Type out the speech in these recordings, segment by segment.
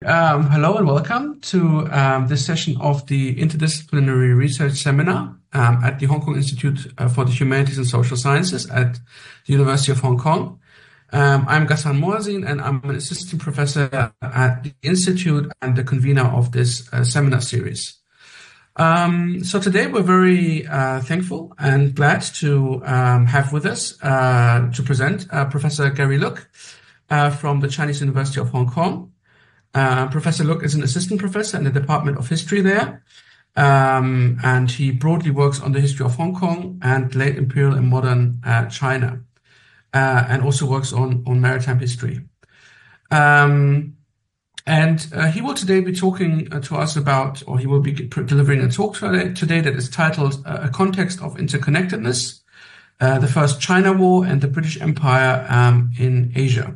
Hello and welcome to this session of the Interdisciplinary Research Seminar at the Hong Kong Institute for the Humanities and Social Sciences at the University of Hong Kong. I'm Ghassan Moazin, and I'm an assistant professor at the Institute and the convener of this seminar series. So today we're very thankful and glad to have with us to present Professor Gary Look from the Chinese University of Hong Kong. Professor Look is an assistant professor in the Department of History there, and he broadly works on the history of Hong Kong and late imperial and modern China, and also works on maritime history. And he will today be talking to us about, or he will be delivering a talk today that is titled A Context of Interconnectedness, the First China War and the British Empire in Asia.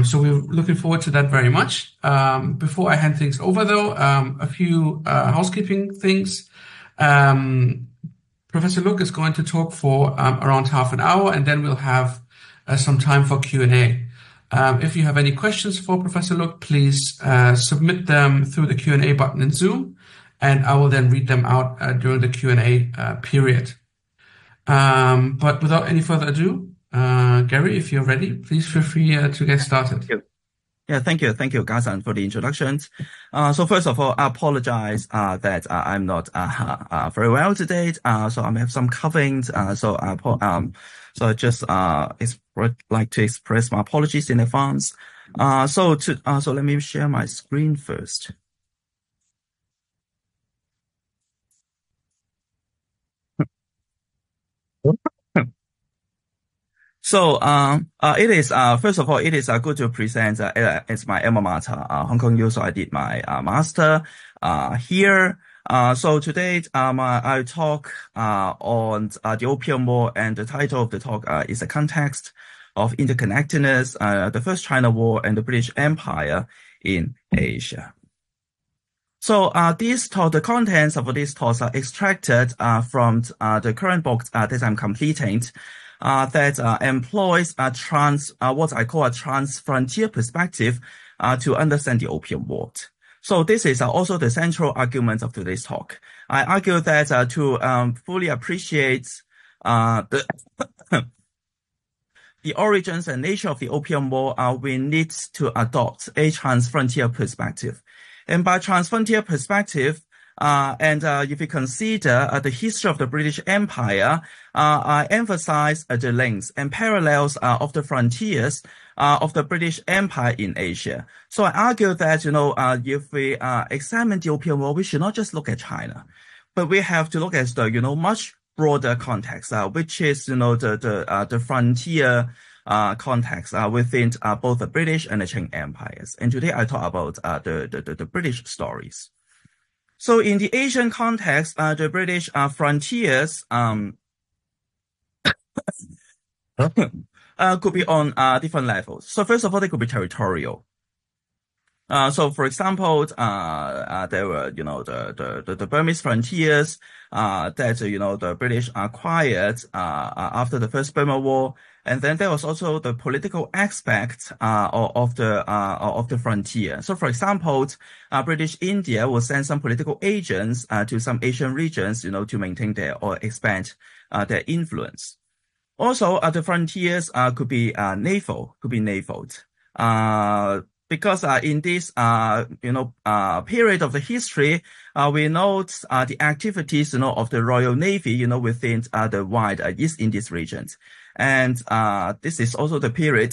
So we're looking forward to that very much. Before I hand things over, though, a few housekeeping things. Professor Look is going to talk for around half an hour, and then we'll have some time for Q&A. If you have any questions for Professor Look, please submit them through the Q&A button in Zoom, and I will then read them out during the Q&A period. But without any further ado, Gary, if you're ready, please feel free to get started. Thank you, Ghassan, for the introductions. So first of all, I apologize that I'm not very well today. So I may have some coughings. So I just would like to express my apologies in advance. So let me share my screen first. So, it is, first of all, it is good to present, it's my alma mater, Hong Kong U. So I did my, master, here. So today, I talk, on, the Opium War, and the title of the talk, is A Context of Interconnectedness, the First China War and the British Empire in Asia. So, the contents of this talk are extracted, from, the current book, that I'm completing. That employs what I call a trans-frontier perspective to understand the Opium War. So this is also the central argument of today's talk. I argue that to fully appreciate the origins and nature of the Opium War, we need to adopt a trans-frontier perspective. And by trans-frontier perspective, if you consider the history of the British Empire, I emphasize the links and parallels of the frontiers of the British Empire in Asia. So I argue that, if we examine the Opium War, we should not just look at China, but we have to look at the, much broader context, which is, the frontier context within both the British and the Qing empires. And today I talk about the British stories. So in the Asian context, the British frontiers could be on different levels. So first of all, they could be territorial. So for example, there were, the Burmese frontiers that, the British acquired after the First Burma War. And then there was also the political aspect of the frontier. So for example, British India will send some political agents to some Asian regions, to maintain or expand their influence. Also, the frontiers could be naval. Because in this period of the history, we note the activities of the Royal Navy within the wide East Indies regions. And this is also the period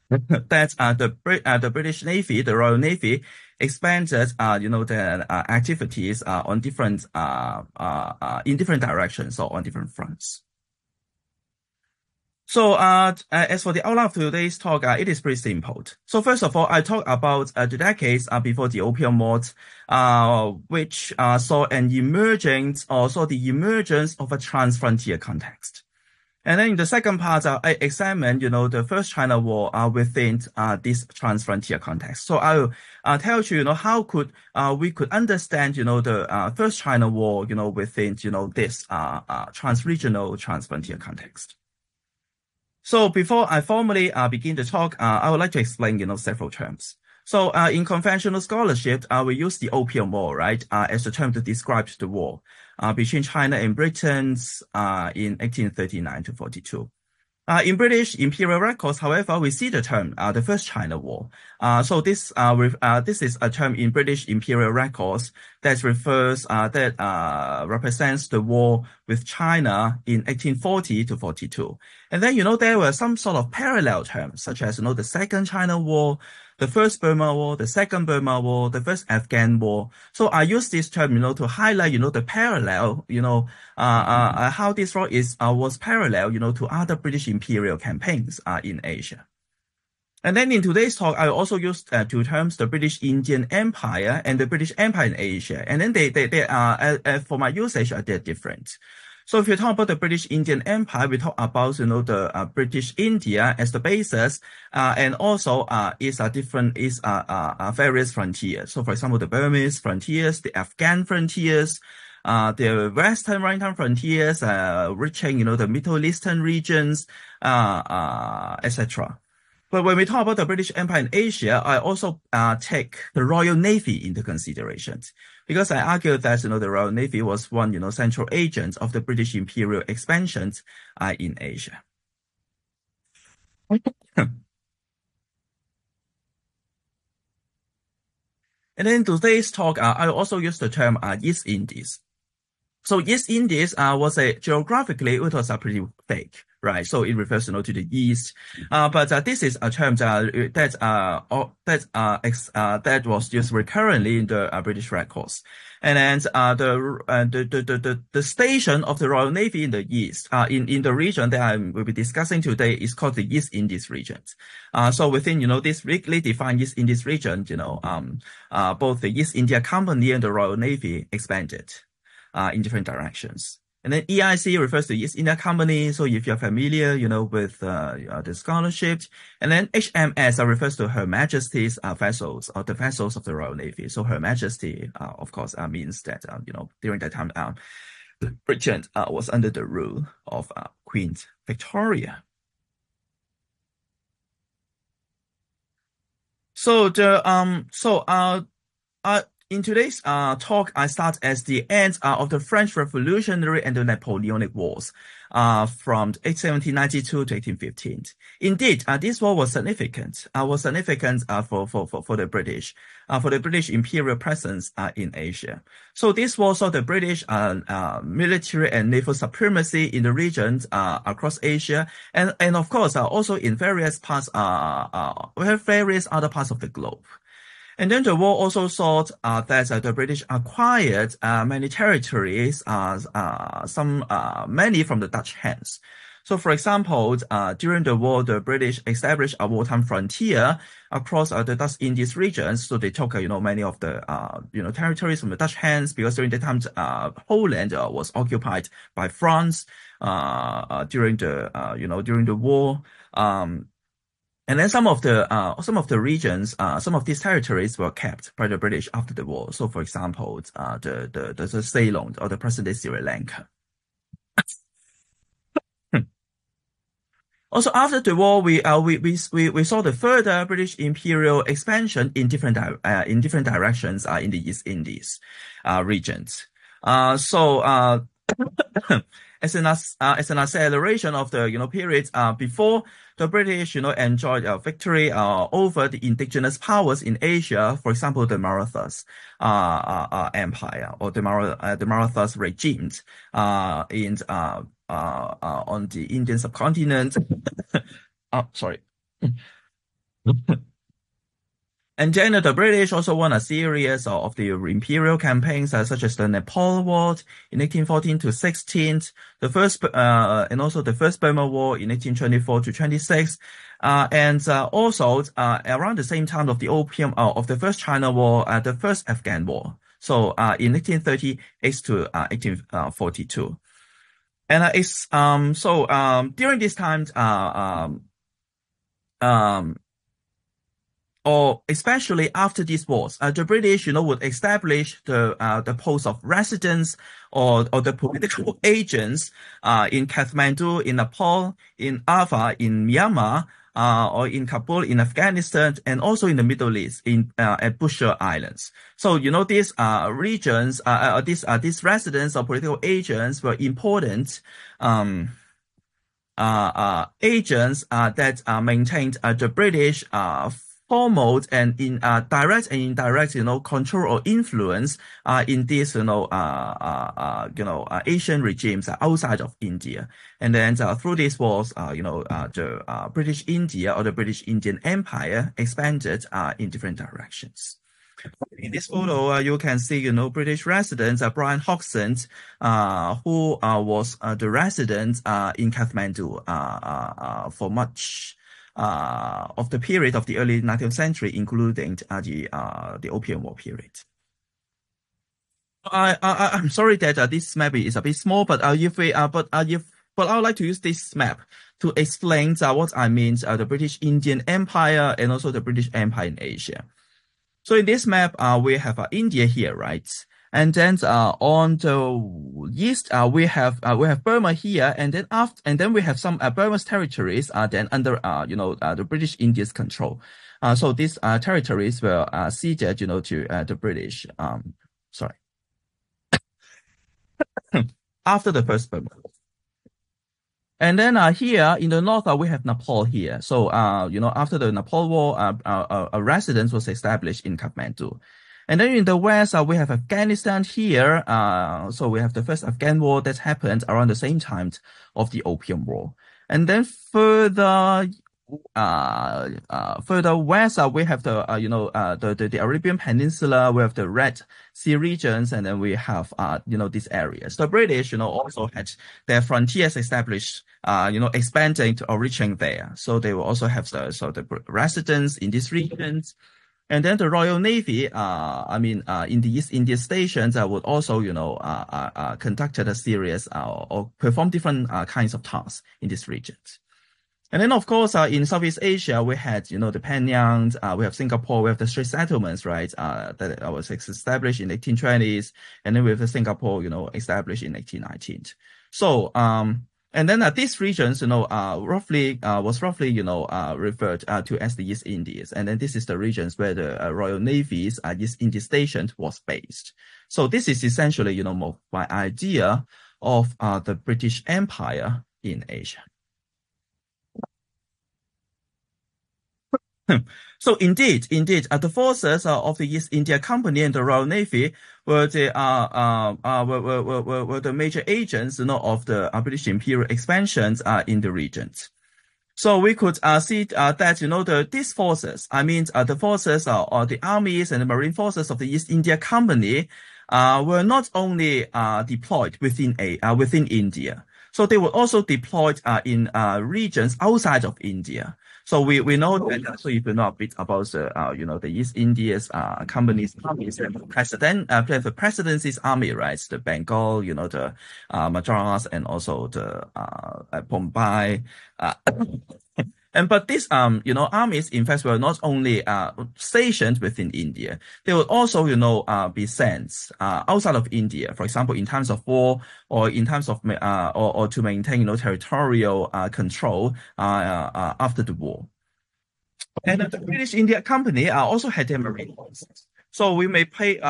that the British Navy, the Royal Navy, expanded their activities on different in different directions or on different fronts. So, as for the outline of today's talk, it is pretty simple. So first of all, I talk about the decades before the Opium War, which saw the emergence of a trans-frontier context. And then in the second part, I examine, the First China War within this trans-frontier context. So I'll tell you, how we could understand, the First China War, within, this trans-regional, trans-frontier context. So before I formally begin the talk, I would like to explain, several terms. So in conventional scholarship, we use the Opium War, right, as a term to describe the war between China and Britain in 1839 to 42. In British imperial records, however, we see the term the First China War. So this is a term in British imperial records that represents the war with China in 1840 to 42. And then there were some sort of parallel terms, such as the Second China War, the First Burma War, the Second Burma War, the First Afghan War. So I use this term, to highlight, the parallel, how this war was parallel, to other British imperial campaigns, in Asia. And then in today's talk, I also use two terms, the British Indian Empire and the British Empire in Asia. And then they are, for my usage, they're different. So if you talk about the British Indian Empire, we talk about, the British India as the basis, and also, various frontiers. So for example, the Burmese frontiers, the Afghan frontiers, the Western Maritime frontiers, reaching, the Middle Eastern regions, etc. But when we talk about the British Empire in Asia, I also take the Royal Navy into consideration, because I argue that the Royal Navy was one central agent of the British imperial expansions in Asia. And then in today's talk, I also use the term East Indies. So East Indies was geographically, it was pretty vague, right? So it refers to the east. But this is a term that was used recurrently in the British records. And then the station of the Royal Navy in the east, in the region that I will be discussing today, is called the East Indies region. So within this strictly defined East Indies region, both the East India Company and the Royal Navy expanded in different directions. And then EIC refers to East India Company. So if you're familiar, with the scholarship. And then HMS refers to Her Majesty's vessels, or the vessels of the Royal Navy. So Her Majesty, of course, means that, during that time, Britain was under the rule of Queen Victoria. So in today's talk, I start as the end of the French Revolutionary and the Napoleonic Wars from 1792 to 1815. Indeed, this war was significant. For the British imperial presence in Asia. So this war saw the British military and naval supremacy in the regions across Asia, and of course also in various other parts of the globe. And then the war also saw that the British acquired many territories, many from the Dutch hands. So, for example, during the war, the British established a wartime frontier across the Dutch Indies regions. So they took, many of the, territories from the Dutch hands, because during the time, Holland was occupied by France during the war. And then some of the regions, some of these territories were kept by the British after the war. So, for example, the Ceylon, or the present-day Sri Lanka. Also, after the war, we saw the further British imperial expansion in different directions in the East Indies regions. As an acceleration of the periods before the British enjoyed a victory over the indigenous powers in Asia, for example the Marathas Empire, or the Marathas regimes on the Indian subcontinent. Sorry. And then the British also won a series of the imperial campaigns, such as the Nepal War in 1814 to 16, and also the First Burma War in 1824 to 26, and also around the same time of the of the First China War, the First Afghan War. So in 1838 to 1842, and during this time, or especially after these wars, the British, would establish the post of residence or the political agents in Kathmandu, in Nepal, in Ava, in Myanmar, or in Kabul, in Afghanistan, and also in the Middle East, at Bushehr Islands. So, these regions, these residents or political agents were important agents that maintained the British foremost and in direct and indirect, control or influence in these, Asian regimes outside of India. And then through this wars, the British India or the British Indian Empire expanded in different directions. In this photo, you can see, British residents, Brian Hodgson, who was the resident in Kathmandu for much of the period of the early 19th century, including the Opium War period. I'm sorry that this map is a bit small, but I would like to use this map to explain what I mean the British Indian Empire and also the British Empire in Asia. So in this map, we have India here, right? And then on the east, we have Burma here, and then we have some Burma's territories then under the British India's control. So these territories were ceded to the British. Sorry. After the First Burma. And then here in the north, we have Nepal here. So after the Nepal War, a residence was established in Kathmandu. And then in the west, we have Afghanistan here. So we have the first Afghan war that happened around the same time of the Opium War. And then further west, we have the Arabian Peninsula. We have the Red Sea regions, and then we have these areas. The British also had their frontiers established, expanding or reaching there. So they will also have the residents in these regions. And then the Royal Navy, in the East India stations, would also, conducted a series or perform different kinds of tasks in these regions. And then, of course, in Southeast Asia, we had, the Penyang, we have Singapore, we have the Strait settlements, right, that was established in 1820s. And then we have the Singapore, established in 1819. So, and then these regions, was roughly, referred to as the East Indies. And then this is the regions where the Royal Navy's East India Station was based. So this is essentially, my idea of the British Empire in Asia. So indeed, the forces of the East India Company and the Royal Navy were the major agents, of the British imperial expansions in the regions. So we could see that these forces, the forces or the armies and the marine forces of the East India Company were not only deployed within India. So they were also deployed in regions outside of India. So we know that, so if you know a bit about the East India's company's armies, the presidency's army, right? The Bengal, the Madras, and also the Bombay. But these, armies, in fact, were not only stationed within India, they would also, be sent outside of India, for example, in times of war or in times of, or to maintain, territorial control after the war. And the British India Company also had their marine forces. So we might pay,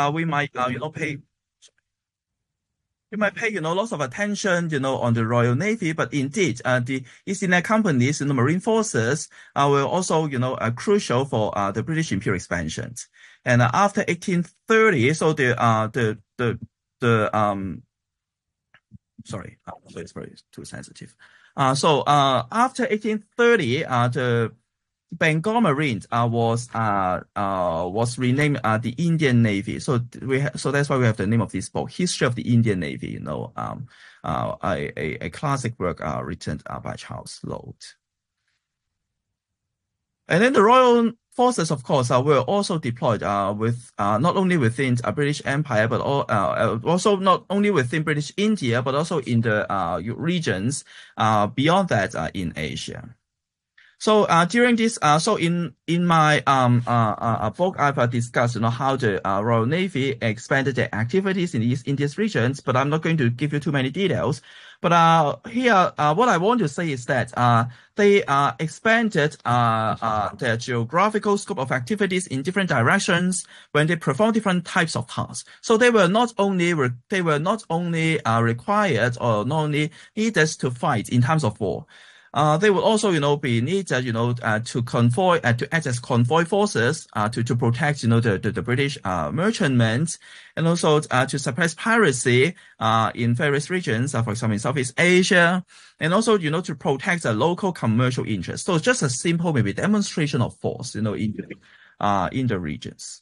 lots of attention, on the Royal Navy, but indeed, the East India Company's marine forces were also, crucial for the British imperial expansion. And after 1830, so sorry, it's very too sensitive. So after 1830, the Bengal Marines was renamed the Indian Navy. So that's why we have the name of this book, History of the Indian Navy. A classic work written by Charles Lode. And then the Royal Forces, of course, were also deployed with not only within a British Empire, but also not only within British India, but also in the regions beyond that in Asia. So during this, so in my book, I've discussed how the Royal Navy expanded their activities in the East Indies regions, but I'm not going to give you too many details. But here, what I want to say is that they expanded their geographical scope of activities in different directions when they perform different types of tasks. So they were not only required or not only needed to fight in times of war. They will also, be needed, to convoy, to act as convoy forces, to protect, the British, merchantmen, and also, to suppress piracy, in various regions, for example, in Southeast Asia, and also, to protect the local commercial interests. So just a simple, maybe demonstration of force, in the regions.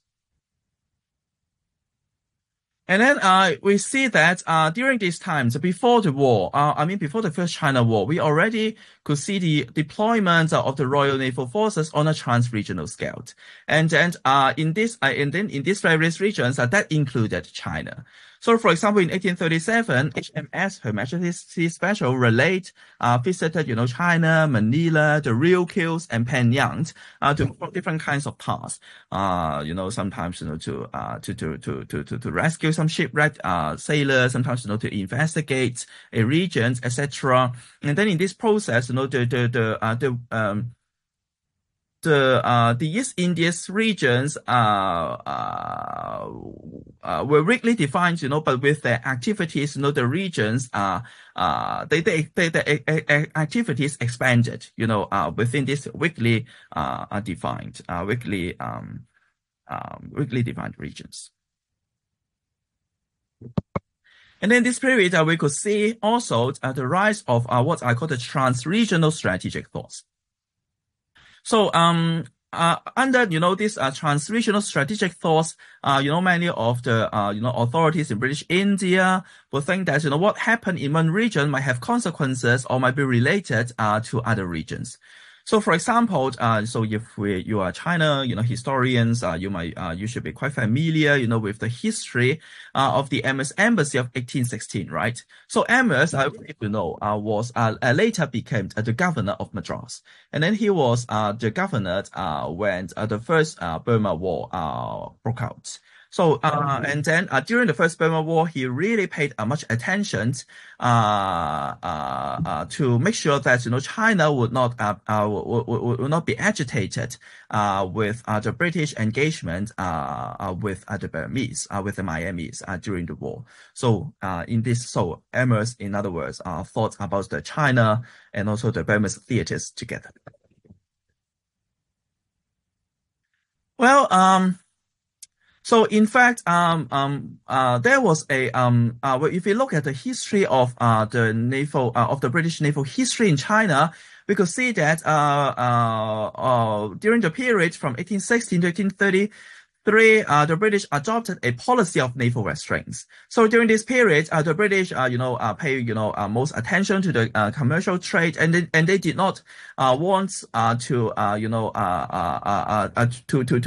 And then we see that during these times, before the war, before the First China War, we already could see the deployment of the Royal Naval Forces on a trans-regional scale. And then in these various regions, that included China. So, for example, in 1837, HMS Her Majesty's Special Relate visited, China, Manila, the Ryukyus, and Penyang to perform different kinds of tasks. Sometimes, to rescue some shipwrecked sailors, sometimes, to investigate a region, etc. And then in this process, the East Indies regions were weakly defined, but with their activities, the regions the activities expanded, within this weakly defined regions. And then this period, we could see also the rise of what I call the trans-regional strategic thoughts. So, under, this, trans-regional strategic thoughts, many of the, authorities in British India will think that, what happened in one region might have consequences or might be related, to other regions. So, for example, so if you are China, historians, you should be quite familiar, with the history, of the Amos Embassy of 1816, right? So Amos, if you know, was, later became the governor of Madras. And then he was, the governor, when, the first, Burma War, broke out. So, and then, during the first Burma War, he really paid much attention, to make sure that, China would not be agitated, with, the British engagement, with, the Burmese, with the Miamis, during the war. So, Amos, in other words, thought about the China and also the Burmese theaters together. Well, so in fact, there was a, if you look at the history of, the British naval history in China, we could see that, during the period from 1816 to 1833, the British adopted a policy of naval restraints. So during this period, the British, pay, most attention to the, commercial trade, and they did not, want, to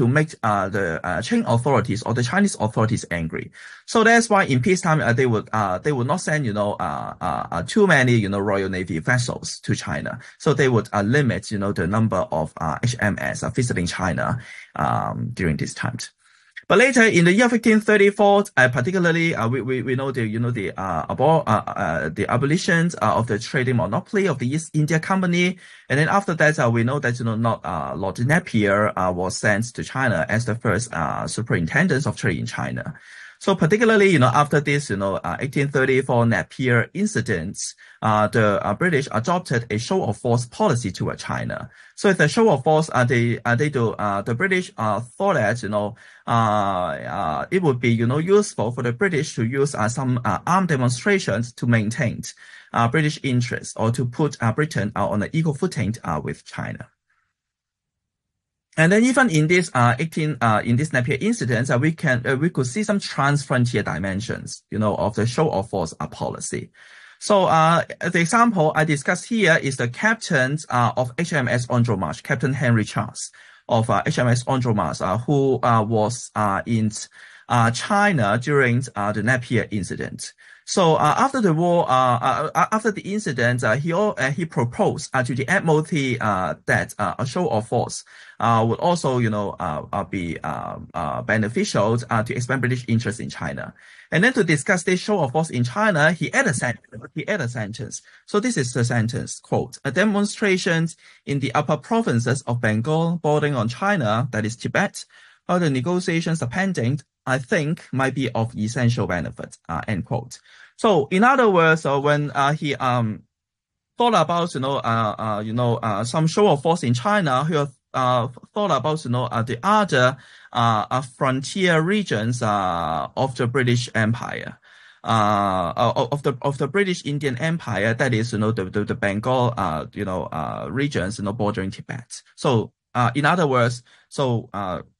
make, the, Qing authorities or the Chinese authorities angry. So that's why in peacetime, they would not send, too many, Royal Navy vessels to China. So they would, limit, the number of, HMS visiting China, during these times. But later in the year 1534, particularly, we know the abolition, of the trading monopoly of the East India Company. And then after that, we know that, Lord Napier, was sent to China as the first, superintendent of trade in China. So particularly, after this, 1834 Napier incidents, the British adopted a show of force policy toward China. So it's a show of force, the British, thought that, it would be, useful for the British to use, some, armed demonstrations to maintain, British interests or to put, Britain, on an equal footing, with China. And then even in this, in this Napier incident, we could see some trans-frontier dimensions, of the show of force, policy. So, the example I discussed here is the captain, of HMS Andromache, Captain Henry Charles of, HMS Andromache, who, was, in, China during, the Napier incident. So after the war, after the incident, he proposed to the Admiralty that a show of force would also, be beneficial to expand British interest in China. And then to discuss this show of force in China, he added a sentence. So this is the sentence, quote, "A demonstrations in the upper provinces of Bengal bordering on China, that is Tibet, while the negotiations are pending, I think might be of essential benefit," end quote. So in other words, when he thought about some show of force in China, he thought about the other frontier regions of the British Empire. Of the British Indian Empire, that is, the Bengal, regions, bordering Tibet. So, in other words,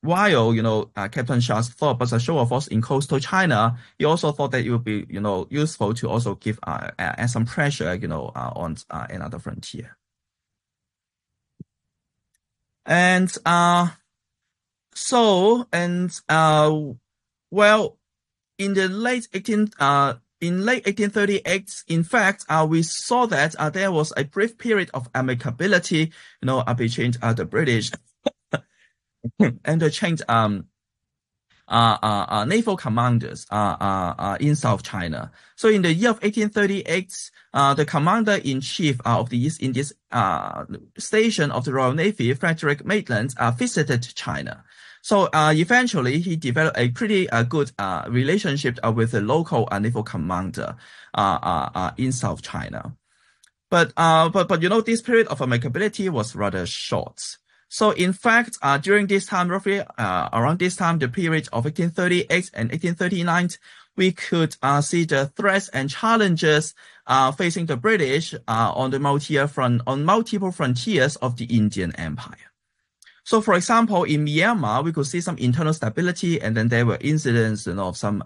while, Captain Charles thought about a show of force in coastal China, he also thought that it would be, useful to also give, add some pressure, on, another frontier. And, well, in late 1838, in fact, we saw that there was a brief period of amicability, between the British and the changed naval commanders in South China. So in the year of 1838, the commander-in-chief of the East Indies station of the Royal Navy, Frederick Maitland, visited China. So eventually, he developed a pretty good relationship with the local naval commander in South China. But this period of amicability was rather short. So in fact, during this time, roughly around this time, the period of 1838 and 1839, we could see the threats and challenges facing the British on multiple frontiers of the Indian Empire. So, for example, in Myanmar, we could see some internal stability, and then there were incidents, of some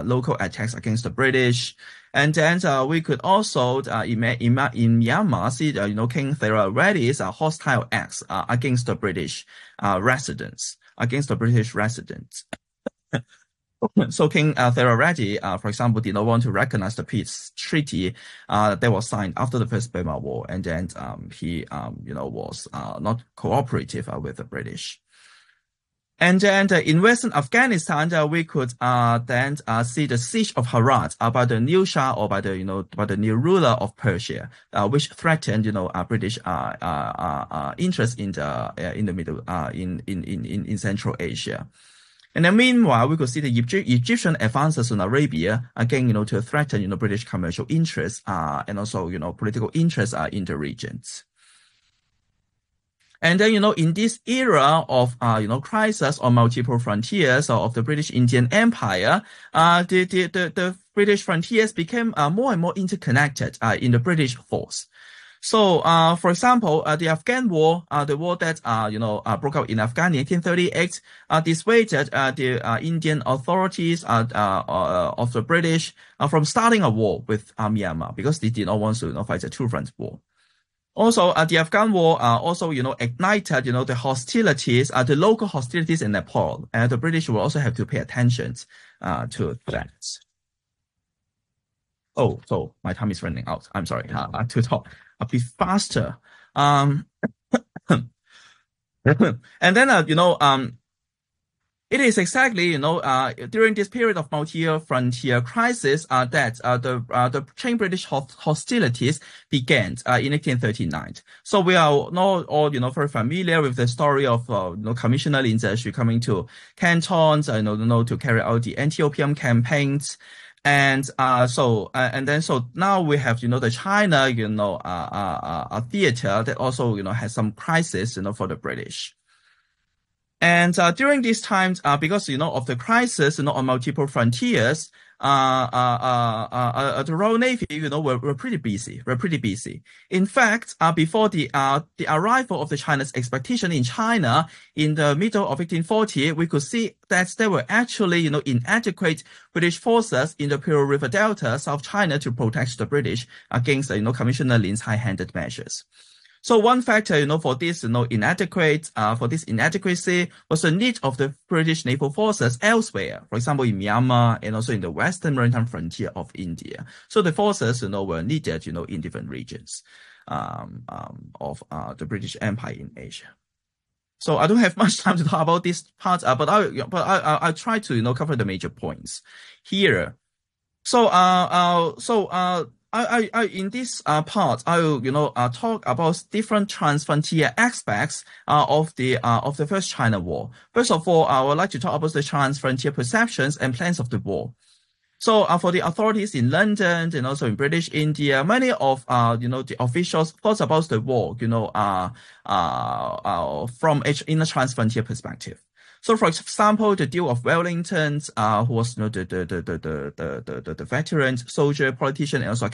local attacks against the British. And then we could also in Myanmar see King Therawadi's hostile acts against the British residents. So King Therawadi, for example, did not want to recognize the peace treaty that was signed after the First Burma War, and then he was not cooperative with the British. And then in Western Afghanistan, we could then see the siege of Herat by the new Shah, or by the new ruler of Persia, which threatened British interest in the middle in Central Asia. And then meanwhile, we could see the Egyptian advances in Arabia, again, to threaten, British commercial interests, and also, political interests in the regions. And then, in this era of, crisis on multiple frontiers of the British Indian Empire, the British frontiers became more and more interconnected in the British force. So, for example, the Afghan War, the war that, broke out in Afghanistan in 1838, dissuaded the Indian authorities of the British from starting a war with Myanmar, because they did not want to fight a two-front war. Also, the Afghan War also, ignited, the hostilities, the local hostilities in Nepal, and the British will also have to pay attention to that. Oh, so my time is running out. I'm sorry to talk a bit faster. And then, it is exactly, during this period of multi-frontier crisis, that the chain British hostilities began in 1839. So we are now all, very familiar with the story of, Commissioner Lin Zexu coming to Canton, to carry out the anti-opium campaigns. And so now we have the China a theater that also has some crisis for the British. And during these times, because of the crisis on multiple frontiers, the Royal Navy were pretty busy. In fact, before the arrival of the China's expedition in China in the middle of 1840, we could see that there were actually inadequate British forces in the Pearl River Delta, South China, to protect the British against Commissioner Lin's high-handed measures. So one factor, for this, for this inadequacy was the need of the British naval forces elsewhere, for example, in Myanmar and also in the western maritime frontier of India. So the forces, were needed, in different regions, of the British Empire in Asia. So I don't have much time to talk about this part, but I'll try to, cover the major points here. So, I in this part, I will, talk about different transfrontier aspects of the First China War. First of all, I would like to talk about the transfrontier perceptions and plans of the war. So, for the authorities in London and also in British India, many of, the officials thought about the war, in a transfrontier perspective. So, for example, the Duke of Wellington, who was, the veteran soldier, politician, and also a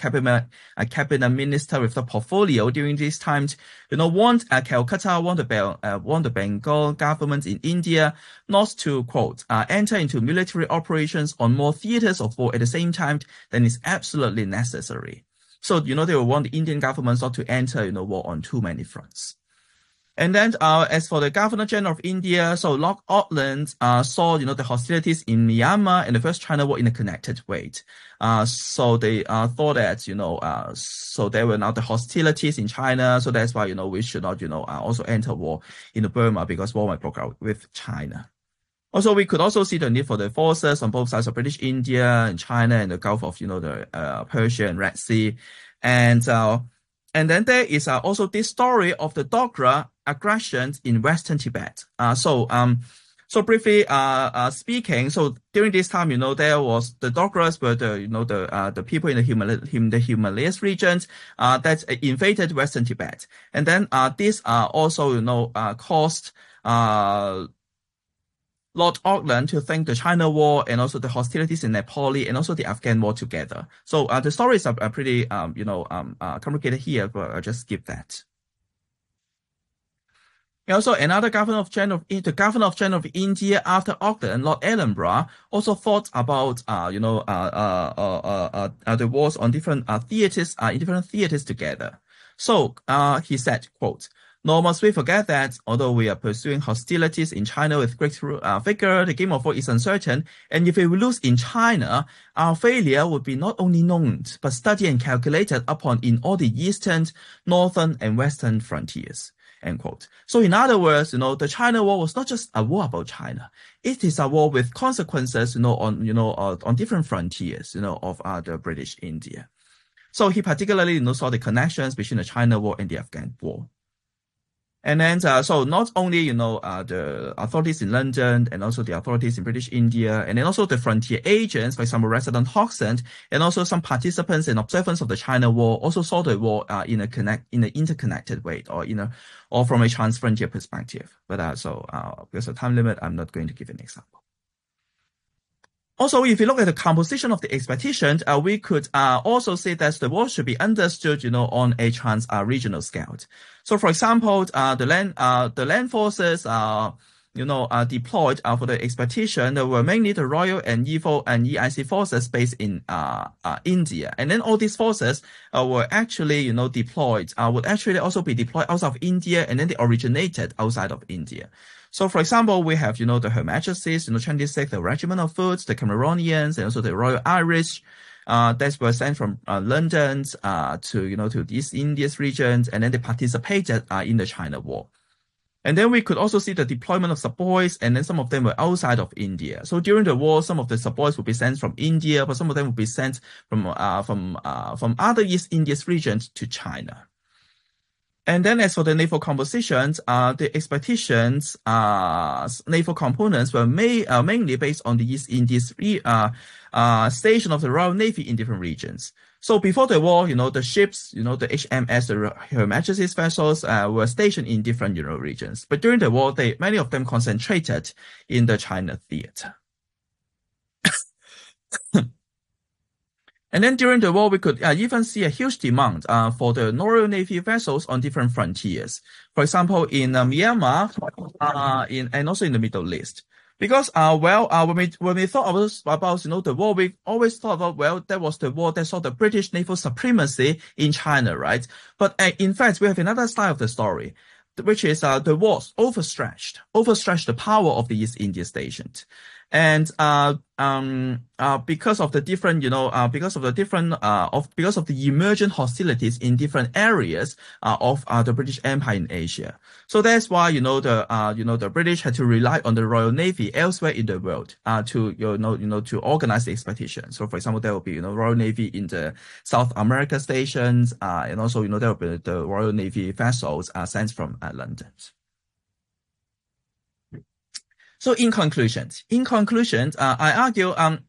cabinet minister with the portfolio during these times, warned Calcutta, warned the Bengal government in India not to, quote, enter into military operations on more theaters of war at the same time than is absolutely necessary. So, they will warn the Indian government not to enter, war on too many fronts. And then, as for the Governor General of India, so Lord Auckland, saw, the hostilities in Myanmar and the First China War in a connected way. So they, thought that, so there were now the hostilities in China. So that's why, we should not, also enter war in Burma because war might break out with China. Also, we could also see the need for the forces on both sides of British India and China and the Gulf of, the, Persia and Red Sea. And then there is also this story of the Dogra aggressions in Western Tibet. So briefly speaking, so during this time, there was the Dogras were the people in the Himalayas regions that invaded Western Tibet, and then this also caused Lord Auckland to think the China War and also the hostilities in Nepal and also the Afghan War together. So the stories are pretty complicated here, but I'll just skip that. And also another Governor of General of India after Auckland, Lord Ellenborough, also thought about the wars on different theaters in different theaters together. So he said, quote, "Nor must we forget that, although we are pursuing hostilities in China with great vigor, the game of war is uncertain, and if we lose in China, our failure would be not only known, but studied and calculated upon in all the eastern, northern, and western frontiers." End quote. So in other words, the China War was not just a war about China. It is a war with consequences, on different frontiers, of the British India. So he particularly, saw the connections between the China War and the Afghan War. And then, so not only, the authorities in London and also the authorities in British India, and then also the frontier agents, for example, Resident Hoxton, and also some participants and observers of the China War also saw the war, in an interconnected way or from a transfrontier perspective. But, because of time limit, I'm not going to give an example. Also, if you look at the composition of the expedition, we could also say that the war should be understood, on a regional scale. So, for example, the land forces, deployed for the expedition were mainly the Royal and EIC forces based in India, and then all these forces were actually, deployed. Would actually also be deployed outside of India, and then they originated outside of India. So, for example, we have, the Her Majesty's, 26th, the Regiment of Foot, the Cameronians, and also the Royal Irish, that were sent from London to East India's regions, and then they participated in the China War. And then we could also see the deployment of sepoys, and then some of them were outside of India. So during the war, some of the sepoys would be sent from India, but some of them would be sent from other East India's regions to China. And then as for the naval compositions, the expeditions, naval components were mainly based on the East Indies station of the Royal Navy in different regions. So before the war, the ships, the HMS, Her Majesty's vessels, were stationed in different, regions. But during the war, many of them concentrated in the China theater. And then during the war, we could even see a huge demand for the Royal Navy vessels on different frontiers. For example, in Myanmar, and also in the Middle East. Because when we thought about the war, we always thought about that was the war that saw the British naval supremacy in China, right? But in fact, we have another side of the story, which is the wars overstretched the power of the East India Station. And because of the different, because of the emergent hostilities in different areas of the British Empire in Asia. So that's why the British had to rely on the Royal Navy elsewhere in the world to organize the expedition. So for example, there will be Royal Navy in the South America stations, and also there will be the Royal Navy vessels sent from London. So in conclusion, I argue, I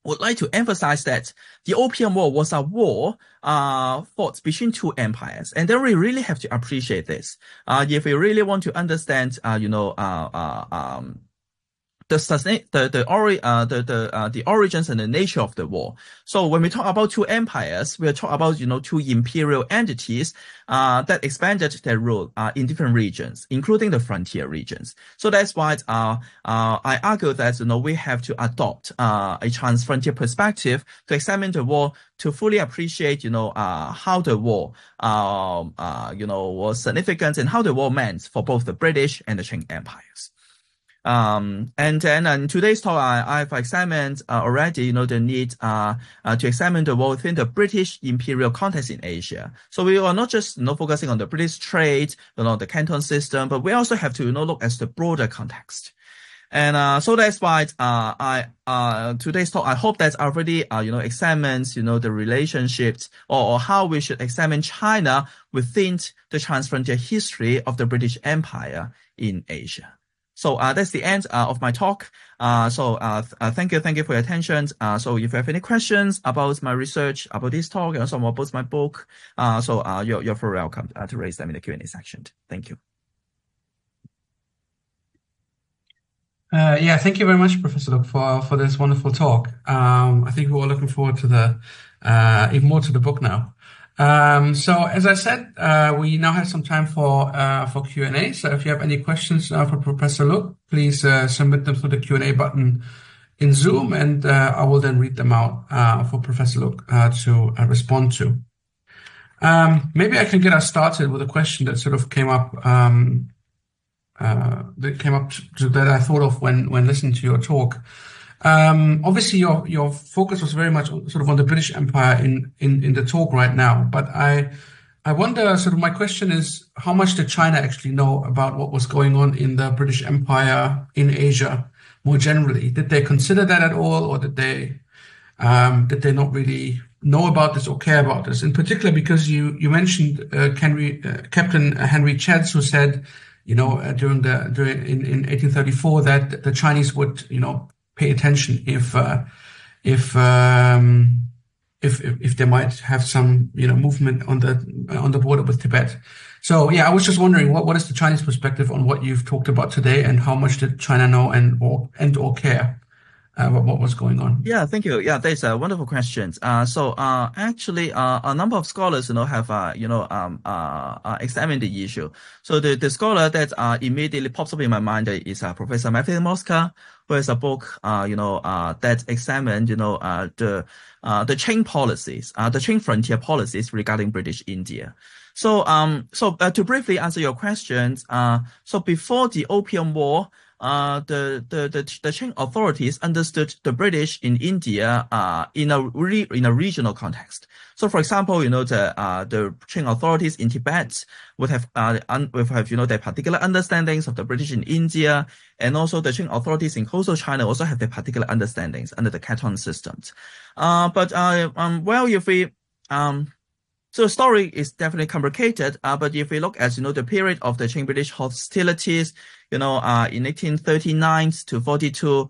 would like to emphasize that the Opium War was a war fought between two empires, and then we really have to appreciate this. If we really want to understand, the origins and the nature of the war. So when we talk about two empires, we are talking about two imperial entities that expanded their rule in different regions, including the frontier regions. So that's why I argue that we have to adopt a transfrontier perspective to examine the war, to fully appreciate how the war was significant and how the war meant for both the British and the Qing empires. And then in today's talk, I've examined already, the need to examine the war within the British imperial context in Asia. So we are not just focusing on the British trade, the Canton system, but we also have to look at the broader context. And so that's why today's talk, I hope that already examines the relationships or how we should examine China within the transfrontier history of the British Empire in Asia. So that's the end of my talk. So thank you for your attention. So if you have any questions about my research, about this talk, and also about my book, you're very welcome to raise them in the Q&A section. Thank you. Thank you very much, Professor Luke, for this wonderful talk. I think we're all looking forward to even more to the book now. So as I said, we now have some time for Q&A. So if you have any questions for Professor Luke, please submit them through the Q&A button in Zoom, and I will then read them out for Professor Luke to respond to. Maybe I can get us started with a question that sort of came up that I thought of when listening to your talk. Obviously your focus was very much sort of on the British Empire in the talk right now, but I wonder, sort of my question is, how much did China actually know about what was going on in the British Empire in Asia more generally? Did they consider that at all, or did they not really know about this or care about this? In particular, because you mentioned Captain Henry Chedds, who said, in 1834 that the Chinese would, pay attention if they might have some, movement on the border with Tibet. So I was just wondering, what is the Chinese perspective on what you've talked about today, and how much did China know or care about what was going on? Yeah, thank you. Yeah, that's a wonderful question. So actually, a number of scholars, have examined the issue. So the scholar that immediately pops up in my mind is Professor Matthew Mosca, who has a book, that examined, the Qing policies, the Qing frontier policies regarding British India. So to briefly answer your questions, so before the Opium War, the Qing authorities understood the British in India in a regional context. So, for example, the Qing authorities in Tibet would have their particular understandings of the British in India, and also the Qing authorities in coastal China also have their particular understandings under the Canton systems. If we So the story is definitely complicated, but if we look at, the period of the Qing-British hostilities, in 1839 to 42,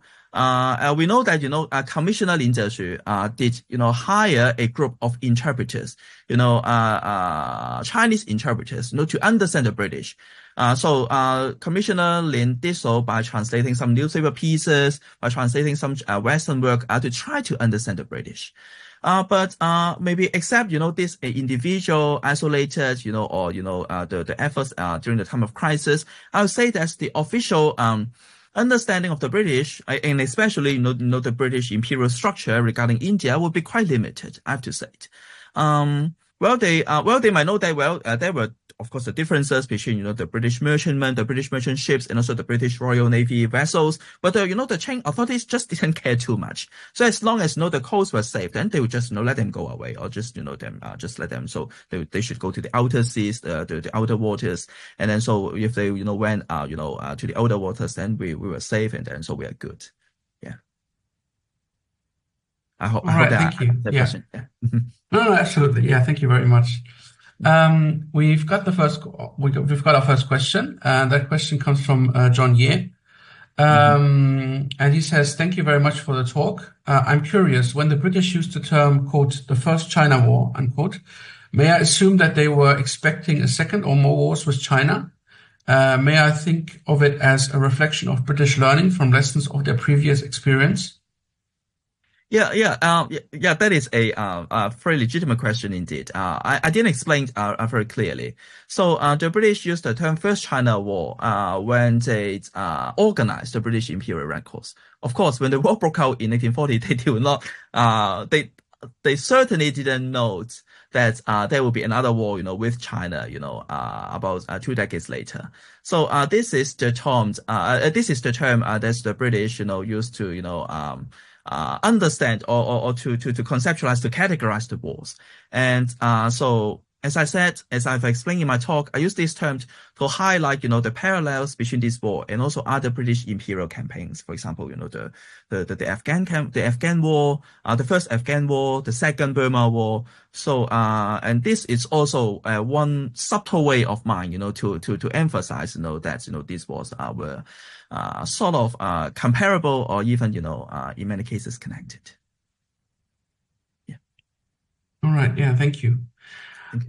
we know that, Commissioner Lin Zexu, did, hire a group of interpreters, Chinese interpreters, to understand the British. Commissioner Lin did so by translating some newspaper pieces, by translating some Western work to try to understand the British. But maybe except, this individual isolated, the efforts during the time of crisis, I would say that the official understanding of the British, and especially, the British imperial structure regarding India would be quite limited, I have to say. They might know that, there were, of course, the differences between, the British merchantmen, the British merchant ships, and also the British Royal Navy vessels. But, the Qing authorities just didn't care too much. So as long as, the coast was safe, then they would just, let them go away, or just, just let them. So they should go to the outer seas, the outer waters. And then, so if they, went, to the outer waters, then we were safe, and then so we are good. Yeah. I hope that thank you. answered the question. Yeah. No, absolutely. Yeah, thank you very much. We've got our first question. That question comes from John Ye. And he says, thank you very much for the talk. I'm curious, when the British used the term, quote, the First China War, unquote, may I assume that they were expecting a second or more wars with China? May I think of it as a reflection of British learning from lessons of their previous experience? Yeah, that is a very legitimate question indeed. I didn't explain very clearly. So the British used the term First China War when they organized the British Imperial Red Cross. Of course, when the war broke out in 1840, they did not. They certainly didn't know that there will be another war, with China, about 2 decades later. So this is the term. This is the term that the British, used to, understand or to conceptualize, to categorize the wars. And so as I said, as I've explained in my talk, I use this term to highlight, the parallels between this war and also other British imperial campaigns. For example, the Afghan war, the first Afghan war, the second Burma war. So, and this is also one subtle way of mine, to emphasize, that, these wars were sort of comparable, or even, in many cases connected. Yeah. All right. Yeah. Thank you.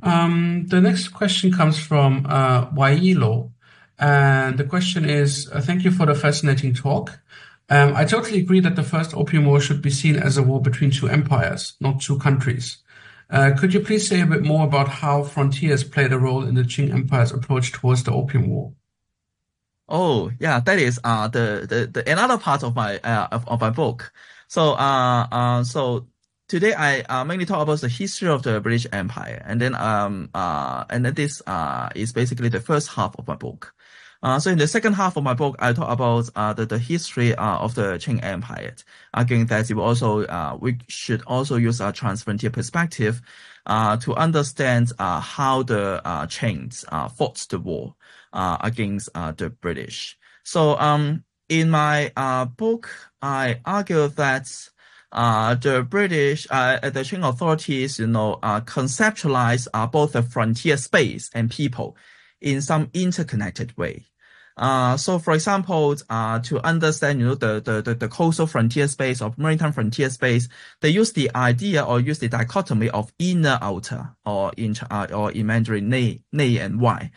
The next question comes from Wailo, and the question is, thank you for the fascinating talk. I totally agree that the First Opium War should be seen as a war between two empires, not two countries. Could you please say a bit more about how frontiers played a role in the Qing Empire's approach towards the Opium War? Oh, yeah, that is the another part of my book. So so today I mainly talk about the history of the British Empire, and then this is basically the first half of my book. So in the second half of my book, I talk about the history of the Qing Empire. Again, that we should also use a transfrontier perspective to understand how the Qings fought the war against the British. So in my book, I argue that the British, the Qing authorities, conceptualize both the frontier space and people in some interconnected way. So for example, to understand, the coastal frontier space or maritime frontier space, they use the idea or use the dichotomy of inner outer, or in Mandarin, 内 and 外,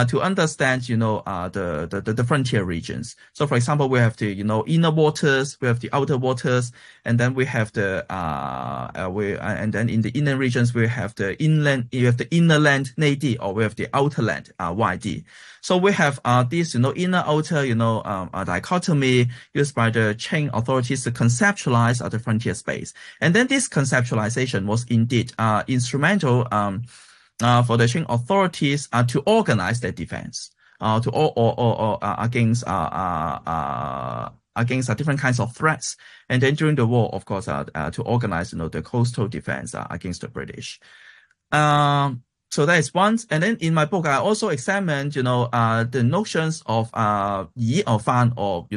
to understand, the frontier regions. So for example, we have the, inner waters, we have the outer waters, and then we have the, and then in the inner regions, we have the inland, you have the inner land, 内地, or we have the outer land, 外地. So we have this, inner outer, dichotomy used by the Qing authorities to conceptualize the frontier space. And then this conceptualization was indeed instrumental for the Qing authorities to organize their defense against different kinds of threats. And then during the war, of course, to organize, the coastal defense against the British. So that is one. And then in my book, I also examined, the notions of yi or fan, or,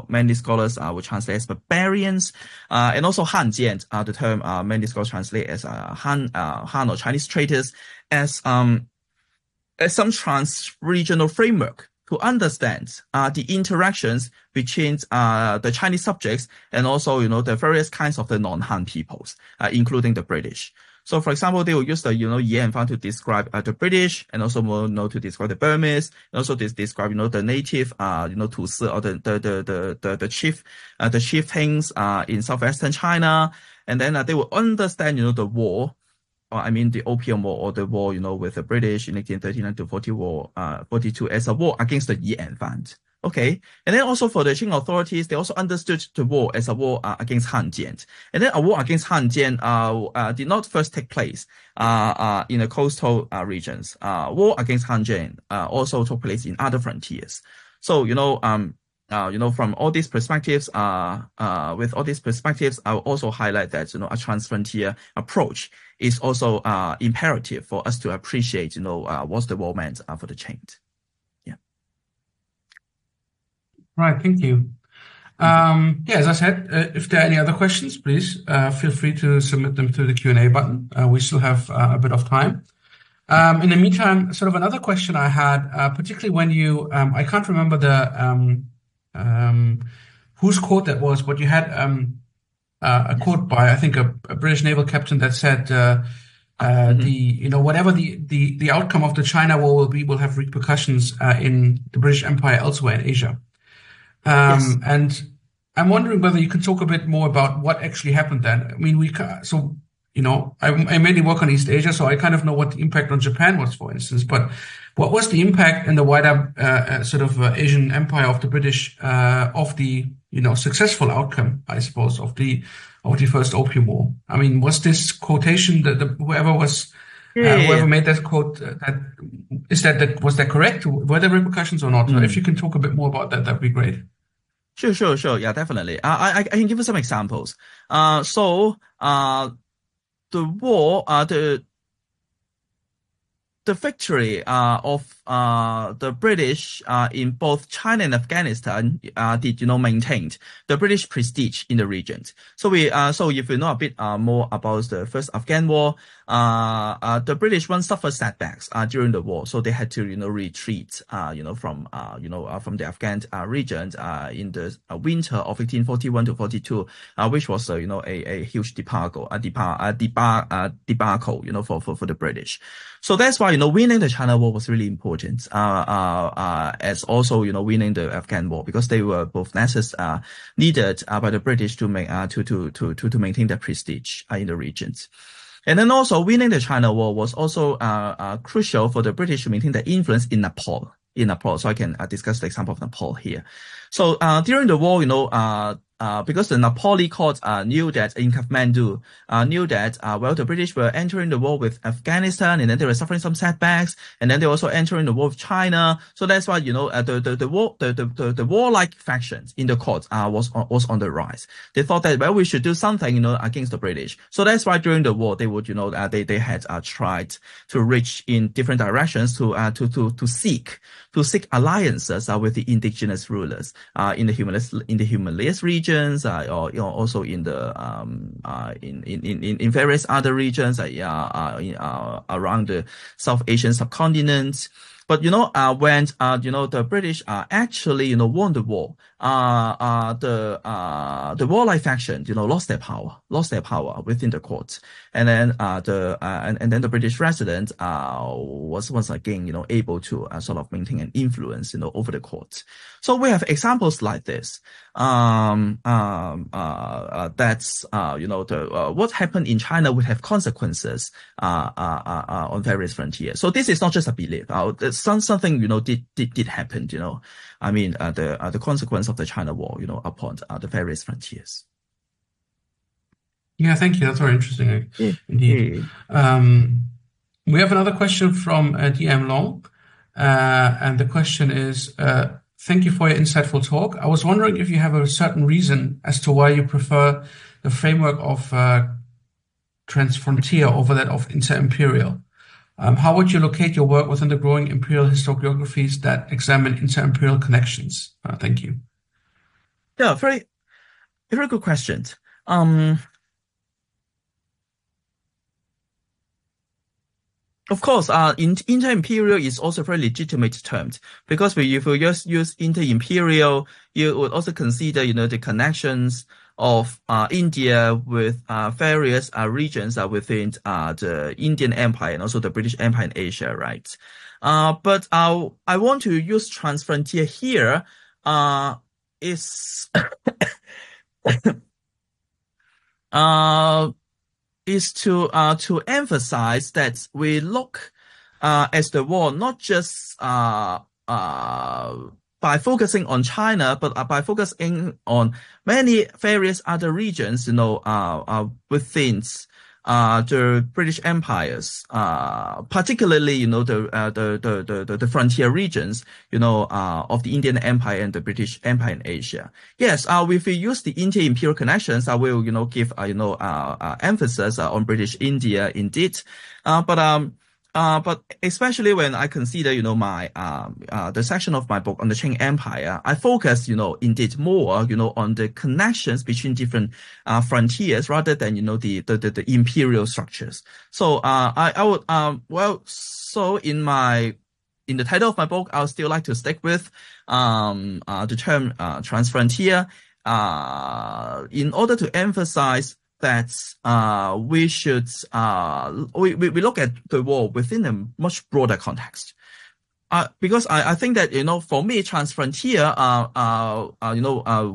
many scholars would translate as barbarians, and also hanjian, the term many scholars translate as Han or Chinese traitors, as some trans-regional framework to understand the interactions between the Chinese subjects and also, the various kinds of the non-Han peoples, including the British. So, for example, they will use the, Yi and Fan to describe the British, and also, to describe the Burmese, and also describe, the native, Tusi, or the chieftains in southwestern China. And then they will understand, the war, or the Opium War, or the war, with the British in 1839 to 42 as a war against the Yi and Fan. Okay, and then also for the Qing authorities, they also understood the war as a war against Hanjian. And then a war against Hanjian did not first take place in the coastal regions. War against Hanjian also took place in other frontiers. So, from all these perspectives, with all these perspectives, I will also highlight that, a trans-frontier approach is also imperative for us to appreciate, what the war meant for the Qing. Right, thank you. As I said, if there are any other questions, please feel free to submit them through the Q&A button. We still have a bit of time. In the meantime, sort of another question I had, particularly when you, I can't remember whose quote that was, but you had a quote by, I think, a British naval captain that said, whatever the outcome of the China War will be, will have repercussions in the British Empire elsewhere in Asia. Yes. And I'm wondering whether you could talk a bit more about what actually happened then. I mean, I mainly work on East Asia, so I kind of know what the impact on Japan was, for instance. But what was the impact in the wider Asian empire of the British of the successful outcome, I suppose, of the First Opium War? I mean, was this quotation that whoever made that quote was that correct? Were there repercussions or not? If you can talk a bit more about that, that'd be great. Sure. Yeah, definitely. I can give you some examples. The war, the victory of the British in both China and Afghanistan did maintained the British prestige in the region. So if you know a bit more about the first Afghan war, the British suffered setbacks during the war, so they had to retreat from the Afghan region in the winter of 1841 to 42, which was a huge debacle for the British. So that's why winning the China War was really important, as also winning the Afghan War, because they were both needed by the British to maintain their prestige in the regions. And then also winning the China War was also crucial for the British to maintain their influence in Nepal. So I can discuss the example of Nepal here. So during the war, because the Nepali court knew that in Kathmandu, the British were entering the war with Afghanistan, and then they were suffering some setbacks, and then they were also entering the war with China. So that's why the warlike factions in the court was on the rise. They thought that we should do something against the British. So that's why during the war they would they had tried to reach in different directions to seek alliances with the indigenous rulers in the Himalayas region. Or also in the in various other regions around the South Asian subcontinent. But when the British actually won the war, the warlike faction lost their power within the court, and then the British resident was once again able to sort of maintain an influence over the court. So we have examples like this. That's what happened in China would have consequences on various frontiers. So this is not just a belief. Something did happen. I mean the consequence of the China War upon the various frontiers. Yeah, thank you. That's very interesting indeed. We have another question from DM Long, and the question is. Thank you for your insightful talk. I was wondering if you have a certain reason as to why you prefer the framework of transfrontier over that of inter-imperial. How would you locate your work within the growing imperial historiographies that examine inter-imperial connections? Thank you. Yeah, very good question. Of course, inter-imperial is also a very legitimate term, because if you just use inter-imperial, you would also consider, the connections of India with various regions within the Indian Empire and also the British Empire in Asia, right? But I want to use transfrontier here. Is to emphasize that we look at the war not just by focusing on China, but by focusing on many various other regions, within the British empires, particularly, the frontier regions, of the Indian Empire and the British Empire in Asia. Yes, if we use the inter-imperial connections, I will, give, emphasis on British India indeed. But especially when I consider, my, the section of my book on the Qing Empire, I focus, indeed more, on the connections between different, frontiers rather than, the imperial structures. So, I would, so in the title of my book, I would still like to stick with, the term, transfrontier, in order to emphasize that we should we look at the war within a much broader context. Because I think that, for me, transfrontier,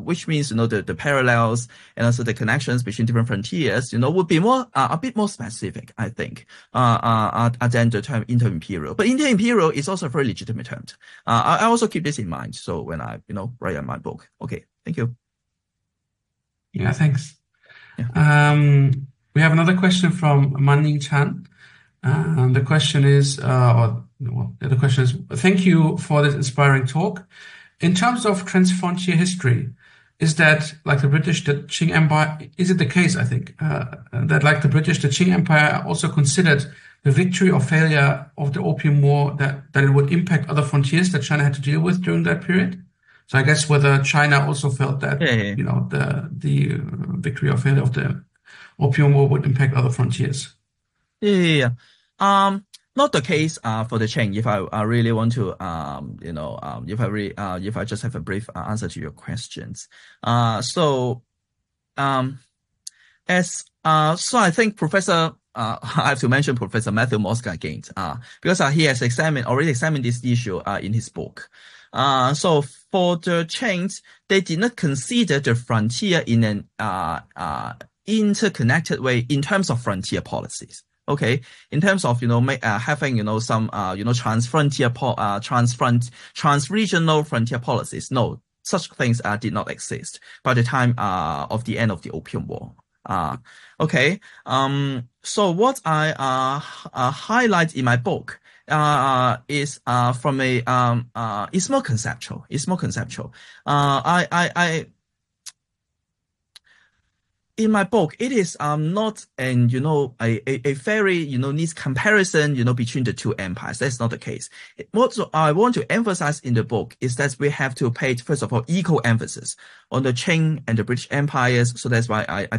which means, the parallels and also the connections between different frontiers, would be more, a bit more specific, I think, than the term inter-imperial. But inter-imperial is also a very legitimate term. I also keep this in mind. So when I, write my book. Okay. Thank you. Yeah, thanks. Yeah. We have another question from Manning Chan. The question is, thank you for this inspiring talk. In terms of transfrontier history, is that like the Qing Empire, is it the case, I think, that like the British, the Qing Empire also considered the victory or failure of the Opium War that it would impact other frontiers that China had to deal with during that period? So I guess whether China also felt that, the victory or failure of the Opium War would impact other frontiers. Yeah. Not the case for the Qing. If I really want to, if I just have a brief answer to your questions. So I think Professor, I have to mention Professor Matthew Mosca again, because he has already examined this issue in his book. So for the Qings, they did not consider the frontier in an interconnected way in terms of frontier policies. Okay, in terms of having some trans-regional frontier policies. No, such things did not exist by the time of the end of the Opium War. Okay. So what I highlight in my book is from a it's more conceptual. It's more conceptual. In my book, it is not a very neat comparison between the two empires. That's not the case. What I want to emphasize in the book is that we have to pay, first of all, equal emphasis on the Qing and the British empires. So that's why I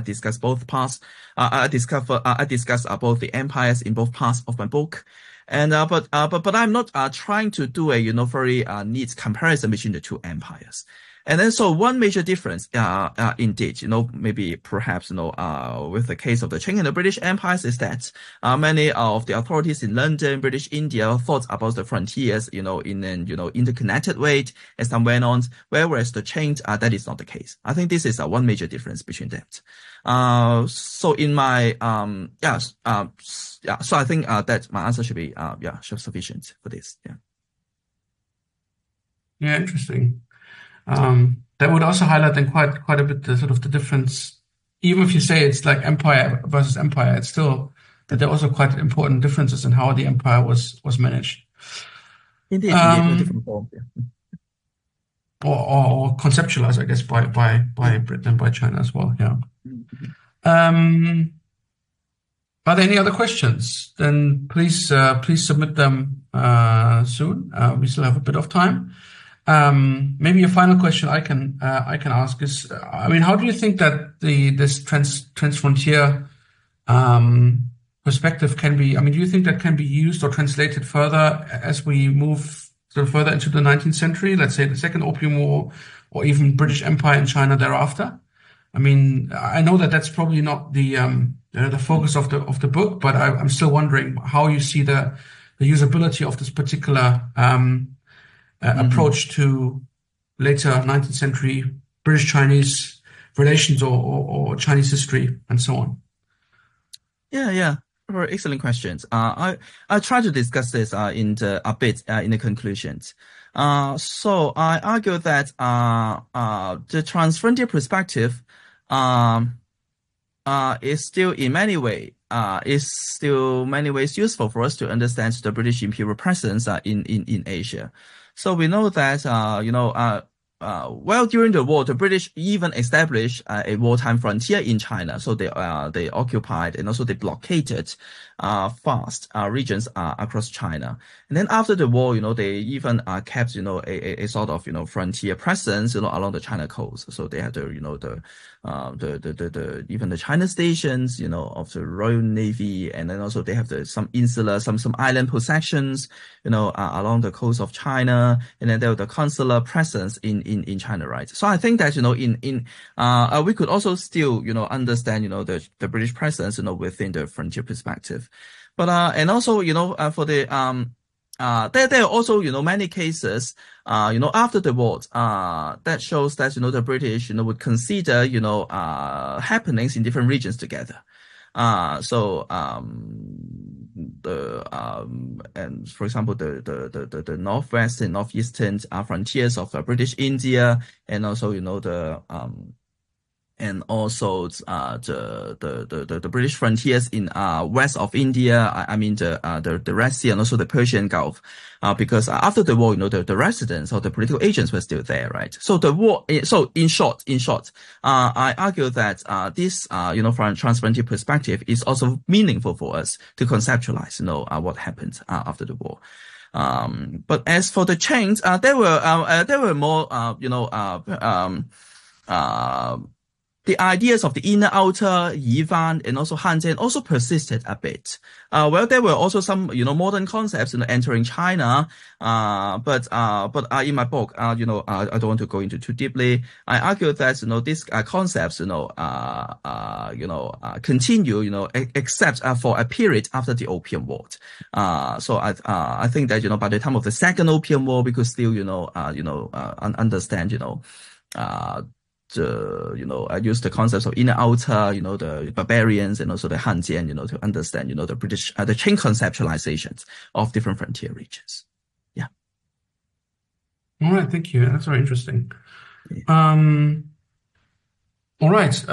discuss both parts. I discuss both the empires in both parts of my book. And but I'm not trying to do a very neat comparison between the two empires. And then, so one major difference, indeed, maybe perhaps, with the case of the Qing and the British empires is that, many of the authorities in London, British India thought about the frontiers, in an, interconnected way as time went on, whereas the Qing, that is not the case. I think this is one major difference between that. So in my, so I think, that my answer should be, sufficient for this. Yeah. Yeah, interesting. That would also highlight then quite a bit the sort of the difference. Even if you say it's like empire versus empire, it's still that there are also quite important differences in how the empire was managed. Indeed, in different form. Yeah. Or conceptualized, I guess, by Britain and by China as well. Yeah. Mm-hmm. Are there any other questions? Then please submit them soon. We still have a bit of time. Maybe a final question I can ask is, how do you think that this transfrontier perspective can be? Do you think that can be used or translated further as we move sort of further into the 19th century? Let's say the Second Opium War, or even British Empire in China thereafter. I know that that's probably not the focus of the book, but I'm still wondering how you see the usability of this particular approach to later 19th century British-Chinese relations or Chinese history and so on. Yeah. Very excellent questions. I try to discuss this in a bit in the conclusions. So I argue that the transfrontier perspective is still in many ways useful for us to understand the British imperial presence in Asia. So we know that well, during the war, the British even established a wartime frontier in China. So they occupied and also they blockaded vast regions across China. And then after the war, they even kept a sort of frontier presence along the China coast. So they had the even the China stations of the Royal Navy, and then also they have some insular some island possessions along the coast of China, and then there was the consular presence in China, right? So I think that we could also still understand the British presence within the frontier perspective, but and also for the there are also many cases after the war that shows that the British would consider happenings in different regions together. So and for example the northwest and northeastern frontiers of British India, and also and also the British frontiers in west of India. I mean the Red Sea and also the Persian Gulf, because after the war, the residents or the political agents were still there, right? So the war. So in short, I argue that this from a transfrontier perspective is also meaningful for us to conceptualize what happened after the war. But as for the change, there were more the ideas of the inner outer, Yivan, and also Hanjian also persisted a bit. Well, there were also some, modern concepts, entering China. But in my book, I don't want to go into too deeply. I argue that, these concepts, continue, except for a period after the Opium War. So I think that, by the time of the Second Opium War, we could still, understand, I use the concepts of inner outer, the barbarians, and also the Hanjian, to understand, the British, the chain conceptualizations of different frontier regions. Yeah. All right. Thank you. That's very interesting. Yeah. All right.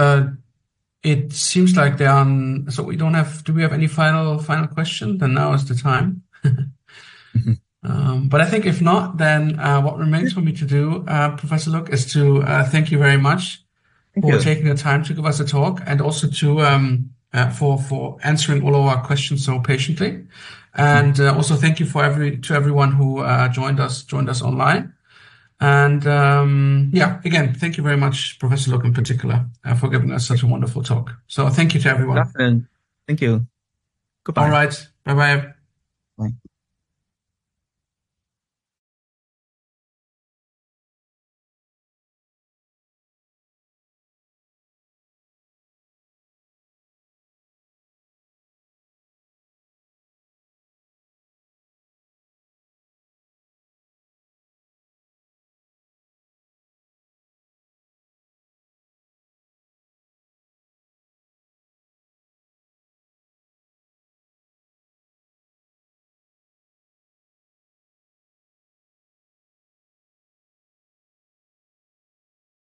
It seems like so we don't have, do we have any final question? Then now is the time. But I think if not, then what remains for me to do, Professor Luke, is to thank you very much for taking the time to give us a talk, and also to for answering all of our questions so patiently, and also thank you to everyone who joined us online. And again, thank you very much, Professor Luke, in particular, for giving us such a wonderful talk. So thank you to everyone. Thank you. Goodbye. All right. Bye-bye. Bye.